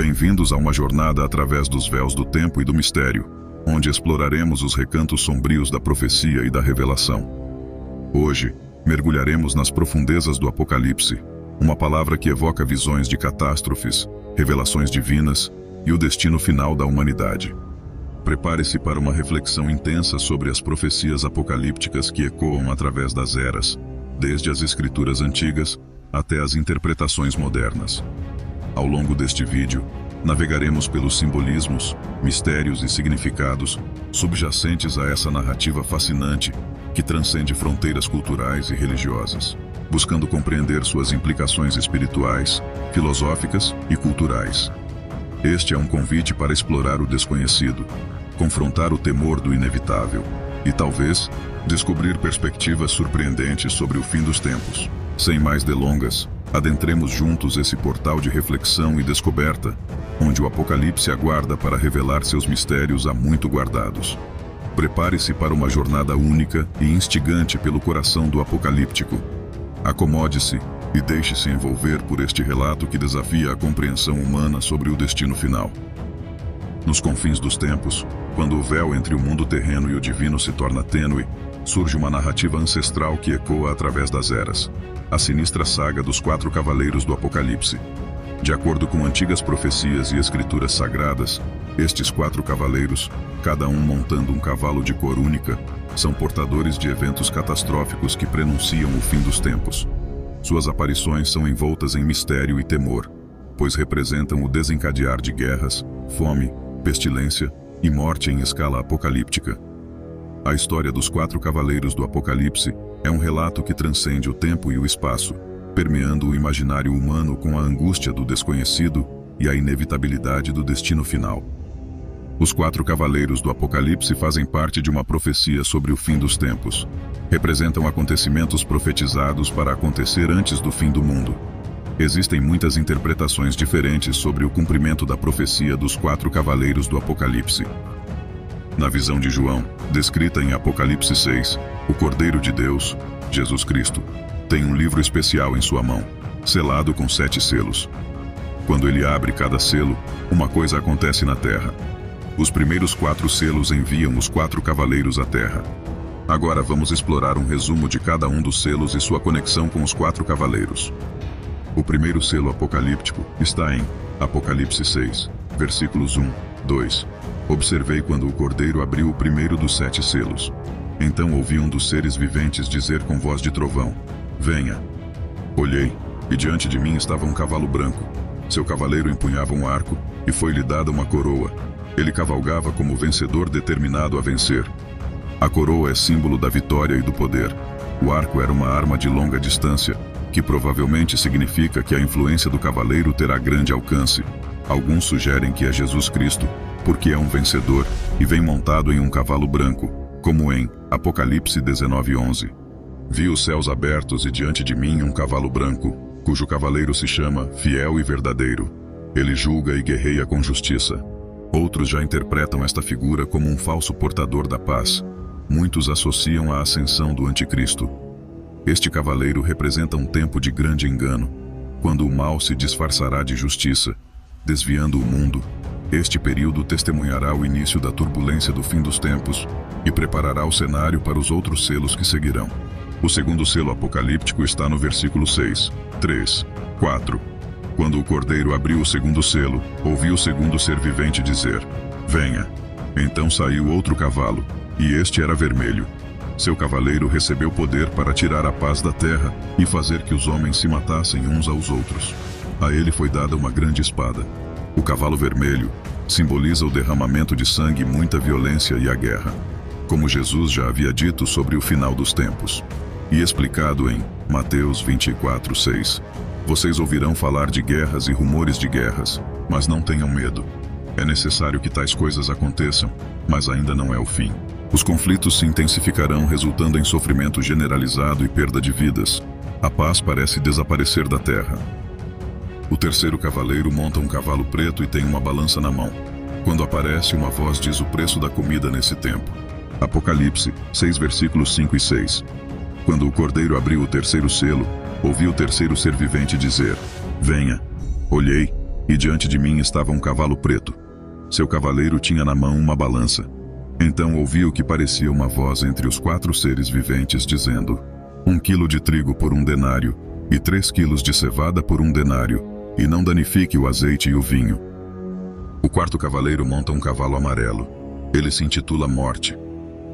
Bem-vindos a uma jornada através dos véus do tempo e do mistério, onde exploraremos os recantos sombrios da profecia e da revelação. Hoje, mergulharemos nas profundezas do Apocalipse, uma palavra que evoca visões de catástrofes, revelações divinas e o destino final da humanidade. Prepare-se para uma reflexão intensa sobre as profecias apocalípticas que ecoam através das eras, desde as escrituras antigas até as interpretações modernas. Ao longo deste vídeo, navegaremos pelos simbolismos, mistérios e significados subjacentes a essa narrativa fascinante que transcende fronteiras culturais e religiosas, buscando compreender suas implicações espirituais, filosóficas e culturais. Este é um convite para explorar o desconhecido, confrontar o temor do inevitável e, talvez, descobrir perspectivas surpreendentes sobre o fim dos tempos. Sem mais delongas, adentremos juntos esse portal de reflexão e descoberta, onde o Apocalipse aguarda para revelar seus mistérios há muito guardados. Prepare-se para uma jornada única e instigante pelo coração do Apocalíptico. Acomode-se e deixe-se envolver por este relato que desafia a compreensão humana sobre o destino final. Nos confins dos tempos, quando o véu entre o mundo terreno e o divino se torna tênue, surge uma narrativa ancestral que ecoa através das eras, a sinistra saga dos 4 cavaleiros do Apocalipse. De acordo com antigas profecias e escrituras sagradas, estes 4 cavaleiros, cada um montando um cavalo de cor única, são portadores de eventos catastróficos que prenunciam o fim dos tempos. Suas aparições são envoltas em mistério e temor, pois representam o desencadear de guerras, fome, pestilência e morte em escala apocalíptica. A história dos 4 cavaleiros do Apocalipse é um relato que transcende o tempo e o espaço, permeando o imaginário humano com a angústia do desconhecido e a inevitabilidade do destino final. Os 4 cavaleiros do Apocalipse fazem parte de uma profecia sobre o fim dos tempos. Representam acontecimentos profetizados para acontecer antes do fim do mundo. Existem muitas interpretações diferentes sobre o cumprimento da profecia dos 4 cavaleiros do Apocalipse. Na visão de João, descrita em Apocalipse 6, o Cordeiro de Deus, Jesus Cristo, tem um livro especial em sua mão, selado com 7 selos. Quando ele abre cada selo, uma coisa acontece na terra. Os primeiros 4 selos enviam os 4 cavaleiros à terra. Agora vamos explorar um resumo de cada um dos selos e sua conexão com os 4 cavaleiros. O primeiro selo apocalíptico está em Apocalipse 6, versículos 1, 2. Observei quando o Cordeiro abriu o primeiro dos 7 selos. Então ouvi um dos seres viventes dizer com voz de trovão: "Venha." Olhei, e diante de mim estava um cavalo branco. Seu cavaleiro empunhava um arco, e foi-lhe dada uma coroa. Ele cavalgava como vencedor determinado a vencer. A coroa é símbolo da vitória e do poder. O arco era uma arma de longa distância, que provavelmente significa que a influência do cavaleiro terá grande alcance. Alguns sugerem que é Jesus Cristo, porque é um vencedor e vem montado em um cavalo branco, como em Apocalipse 19:11. Vi os céus abertos e diante de mim um cavalo branco, cujo cavaleiro se chama Fiel e Verdadeiro. Ele julga e guerreia com justiça. Outros já interpretam esta figura como um falso portador da paz. Muitos associam a ascensão do Anticristo. Este cavaleiro representa um tempo de grande engano, quando o mal se disfarçará de justiça, desviando o mundo. Este período testemunhará o início da turbulência do fim dos tempos e preparará o cenário para os outros selos que seguirão. O segundo selo apocalíptico está no versículo 6, 3, 4. Quando o Cordeiro abriu o segundo selo, ouvi o segundo ser vivente dizer: "Venha." Então saiu outro cavalo, e este era vermelho. Seu cavaleiro recebeu poder para tirar a paz da terra e fazer que os homens se matassem uns aos outros. A ele foi dada uma grande espada. O cavalo vermelho simboliza o derramamento de sangue, muita violência e a guerra, como Jesus já havia dito sobre o final dos tempos. E explicado em Mateus 24:6. Vocês ouvirão falar de guerras e rumores de guerras, mas não tenham medo. É necessário que tais coisas aconteçam, mas ainda não é o fim. Os conflitos se intensificarão, resultando em sofrimento generalizado e perda de vidas. A paz parece desaparecer da terra. O terceiro cavaleiro monta um cavalo preto e tem uma balança na mão. Quando aparece, uma voz diz o preço da comida nesse tempo. Apocalipse 6, versículos 5 e 6. Quando o Cordeiro abriu o terceiro selo, ouvi o terceiro ser vivente dizer: "Venha." Olhei, e diante de mim estava um cavalo preto. Seu cavaleiro tinha na mão uma balança. Então ouvi o que parecia uma voz entre os 4 seres viventes dizendo: 1 quilo de trigo por 1 denário, e 3 quilos de cevada por 1 denário, e não danifique o azeite e o vinho. O 4º cavaleiro monta um cavalo amarelo. Ele se intitula Morte,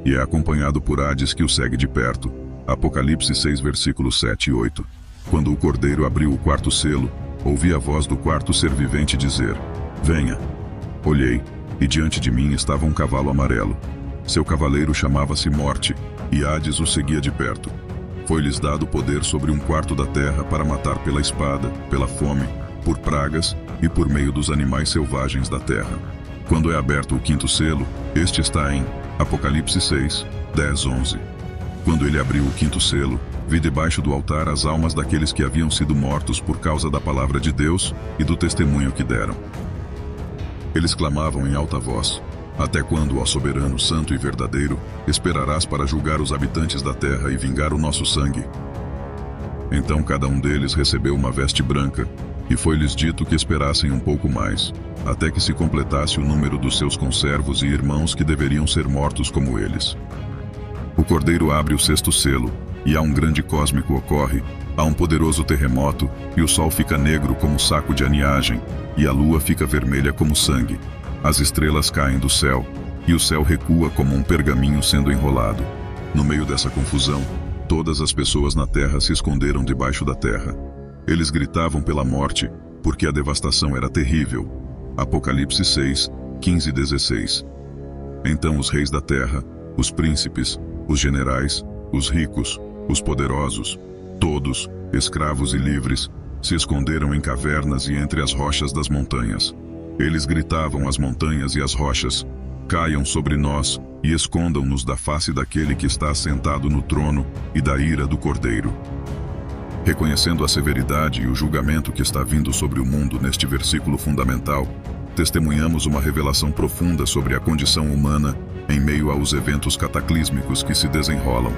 e é acompanhado por Hades que o segue de perto. Apocalipse 6, versículos 7 e 8. Quando o cordeiro abriu o 4º selo, ouvi a voz do 4º ser vivente dizer: Venha. Olhei, e diante de mim estava um cavalo amarelo. Seu cavaleiro chamava-se Morte, e Hades o seguia de perto. Foi-lhes dado poder sobre 1/4 da terra para matar pela espada, pela fome, por pragas e por meio dos animais selvagens da terra. Quando é aberto o 5º selo, este está em Apocalipse 6, 10, 11. Quando ele abriu o 5º selo, vi debaixo do altar as almas daqueles que haviam sido mortos por causa da palavra de Deus e do testemunho que deram. Eles clamavam em alta voz: Até quando, ó soberano, santo e verdadeiro, esperarás para julgar os habitantes da terra e vingar o nosso sangue? Então cada um deles recebeu uma veste branca, e foi-lhes dito que esperassem um pouco mais, até que se completasse o número dos seus conservos e irmãos que deveriam ser mortos como eles. O cordeiro abre o 6º selo, e há um grande cósmico ocorre, há um poderoso terremoto, e o sol fica negro como saco de aniagem, e a lua fica vermelha como sangue. As estrelas caem do céu, e o céu recua como um pergaminho sendo enrolado. No meio dessa confusão, todas as pessoas na terra se esconderam debaixo da terra. Eles gritavam pela morte, porque a devastação era terrível. Apocalipse 6, 15 e 16. Então os reis da terra, os príncipes, os generais, os ricos, os poderosos, todos, escravos e livres, se esconderam em cavernas e entre as rochas das montanhas. Eles gritavam às montanhas e às rochas: Caiam sobre nós e escondam-nos da face daquele que está assentado no trono e da ira do Cordeiro. Reconhecendo a severidade e o julgamento que está vindo sobre o mundo neste versículo fundamental, testemunhamos uma revelação profunda sobre a condição humana em meio aos eventos cataclísmicos que se desenrolam.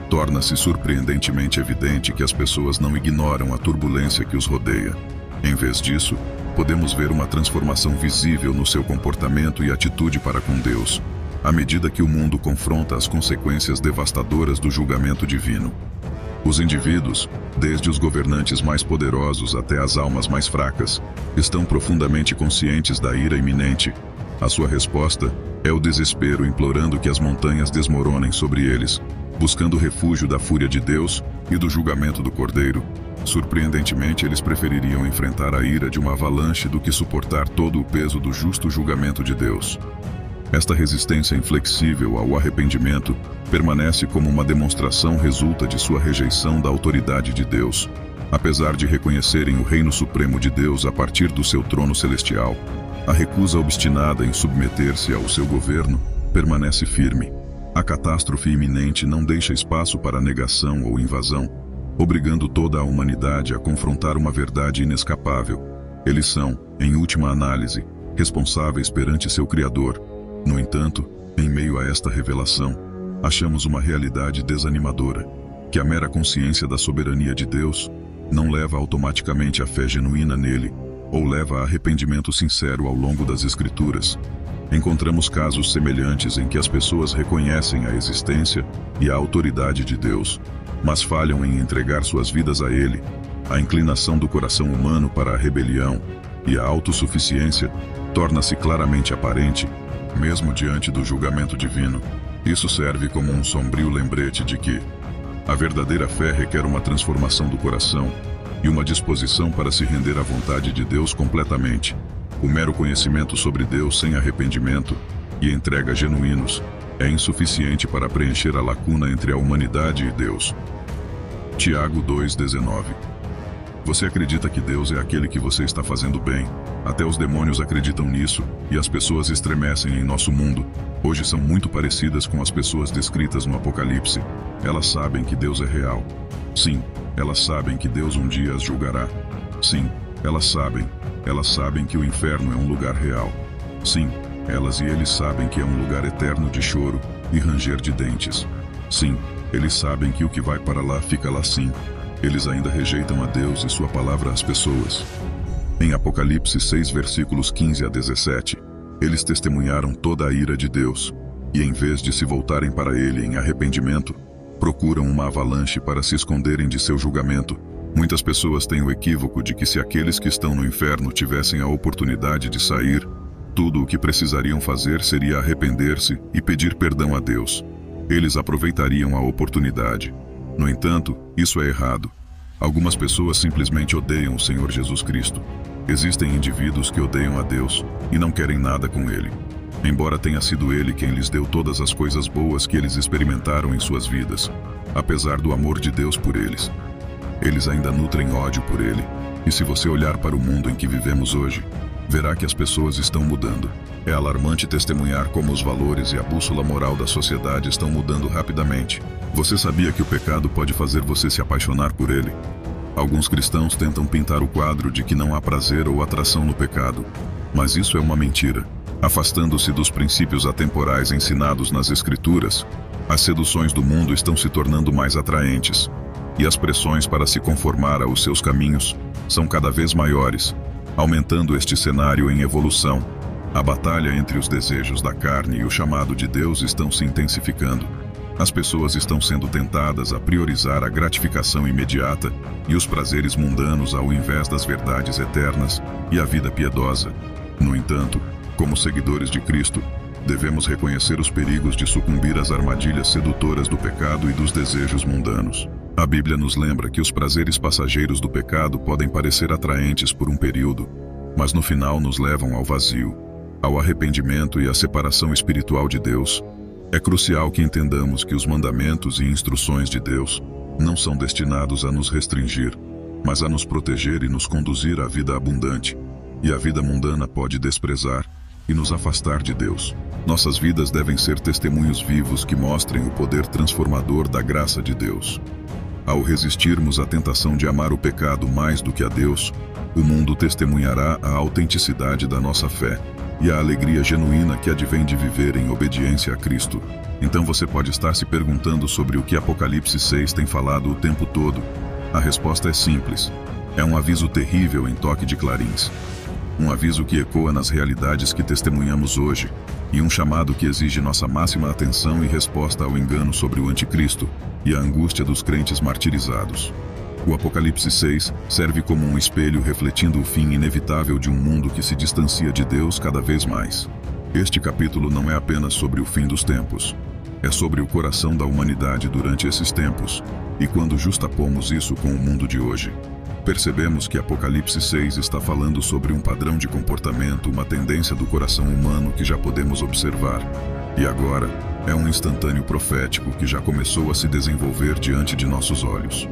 Torna-se surpreendentemente evidente que as pessoas não ignoram a turbulência que os rodeia. Em vez disso, podemos ver uma transformação visível no seu comportamento e atitude para com Deus, à medida que o mundo confronta as consequências devastadoras do julgamento divino. Os indivíduos, desde os governantes mais poderosos até as almas mais fracas, estão profundamente conscientes da ira iminente. A sua resposta é o desespero, implorando que as montanhas desmoronem sobre eles, buscando refúgio da fúria de Deus e do julgamento do Cordeiro. Surpreendentemente, eles prefeririam enfrentar a ira de uma avalanche do que suportar todo o peso do justo julgamento de Deus. Esta resistência inflexível ao arrependimento permanece como uma demonstração resulta de sua rejeição da autoridade de Deus. Apesar de reconhecerem o reino supremo de Deus a partir do seu trono celestial, a recusa obstinada em submeter-se ao seu governo permanece firme. A catástrofe iminente não deixa espaço para negação ou invasão, obrigando toda a humanidade a confrontar uma verdade inescapável. Eles são, em última análise, responsáveis perante seu Criador. No entanto, em meio a esta revelação, achamos uma realidade desanimadora, que a mera consciência da soberania de Deus não leva automaticamente à fé genuína nele, ou leva a arrependimento sincero ao longo das Escrituras. Encontramos casos semelhantes em que as pessoas reconhecem a existência e a autoridade de Deus, mas falham em entregar suas vidas a Ele. A inclinação do coração humano para a rebelião e a autossuficiência torna-se claramente aparente, mesmo diante do julgamento divino. Isso serve como um sombrio lembrete de que a verdadeira fé requer uma transformação do coração e uma disposição para se render à vontade de Deus completamente. O mero conhecimento sobre Deus sem arrependimento e entrega genuínos é insuficiente para preencher a lacuna entre a humanidade e Deus. Tiago 2,19. Você acredita que Deus é aquele que você está fazendo bem. Até os demônios acreditam nisso, e as pessoas estremecem em nosso mundo. Hoje são muito parecidas com as pessoas descritas no Apocalipse. Elas sabem que Deus é real. Sim, elas sabem que Deus um dia as julgará. Sim, elas sabem que o inferno é um lugar real. Sim, elas e eles sabem que é um lugar eterno de choro e ranger de dentes. Sim, eles sabem que o que vai para lá fica lá sim. Eles ainda rejeitam a Deus e sua palavra às pessoas. Em Apocalipse 6, versículos 15 a 17, eles testemunharam toda a ira de Deus, e em vez de se voltarem para ele em arrependimento, procuram uma avalanche para se esconderem de seu julgamento. Muitas pessoas têm o equívoco de que se aqueles que estão no inferno tivessem a oportunidade de sair, tudo o que precisariam fazer seria arrepender-se e pedir perdão a Deus. Eles aproveitariam a oportunidade. No entanto, isso é errado. Algumas pessoas simplesmente odeiam o Senhor Jesus Cristo. Existem indivíduos que odeiam a Deus e não querem nada com Ele, embora tenha sido Ele quem lhes deu todas as coisas boas que eles experimentaram em suas vidas. Apesar do amor de Deus por eles, eles ainda nutrem ódio por Ele. E se você olhar para o mundo em que vivemos hoje, verá que as pessoas estão mudando. É alarmante testemunhar como os valores e a bússola moral da sociedade estão mudando rapidamente. Você sabia que o pecado pode fazer você se apaixonar por ele? Alguns cristãos tentam pintar o quadro de que não há prazer ou atração no pecado, mas isso é uma mentira. Afastando-se dos princípios atemporais ensinados nas Escrituras, as seduções do mundo estão se tornando mais atraentes, e as pressões para se conformar aos seus caminhos são cada vez maiores, aumentando este cenário em evolução. A batalha entre os desejos da carne e o chamado de Deus estão se intensificando. As pessoas estão sendo tentadas a priorizar a gratificação imediata e os prazeres mundanos ao invés das verdades eternas e a vida piedosa. No entanto, como seguidores de Cristo, devemos reconhecer os perigos de sucumbir às armadilhas sedutoras do pecado e dos desejos mundanos. A Bíblia nos lembra que os prazeres passageiros do pecado podem parecer atraentes por um período, mas no final nos levam ao vazio, ao arrependimento e à separação espiritual de Deus. É crucial que entendamos que os mandamentos e instruções de Deus não são destinados a nos restringir, mas a nos proteger e nos conduzir à vida abundante. E a vida mundana pode desprezar e nos afastar de Deus. Nossas vidas devem ser testemunhos vivos que mostrem o poder transformador da graça de Deus. Ao resistirmos à tentação de amar o pecado mais do que a Deus, o mundo testemunhará a autenticidade da nossa fé e a alegria genuína que advém de viver em obediência a Cristo. Então você pode estar se perguntando sobre o que Apocalipse 6 tem falado o tempo todo. A resposta é simples. É um aviso terrível em toque de clarins. Um aviso que ecoa nas realidades que testemunhamos hoje, e um chamado que exige nossa máxima atenção e resposta ao engano sobre o anticristo e a angústia dos crentes martirizados. O Apocalipse 6 serve como um espelho refletindo o fim inevitável de um mundo que se distancia de Deus cada vez mais. Este capítulo não é apenas sobre o fim dos tempos. É sobre o coração da humanidade durante esses tempos, e quando justapomos isso com o mundo de hoje, percebemos que Apocalipse 6 está falando sobre um padrão de comportamento, uma tendência do coração humano que já podemos observar. E agora, é um instantâneo profético que já começou a se desenvolver diante de nossos olhos.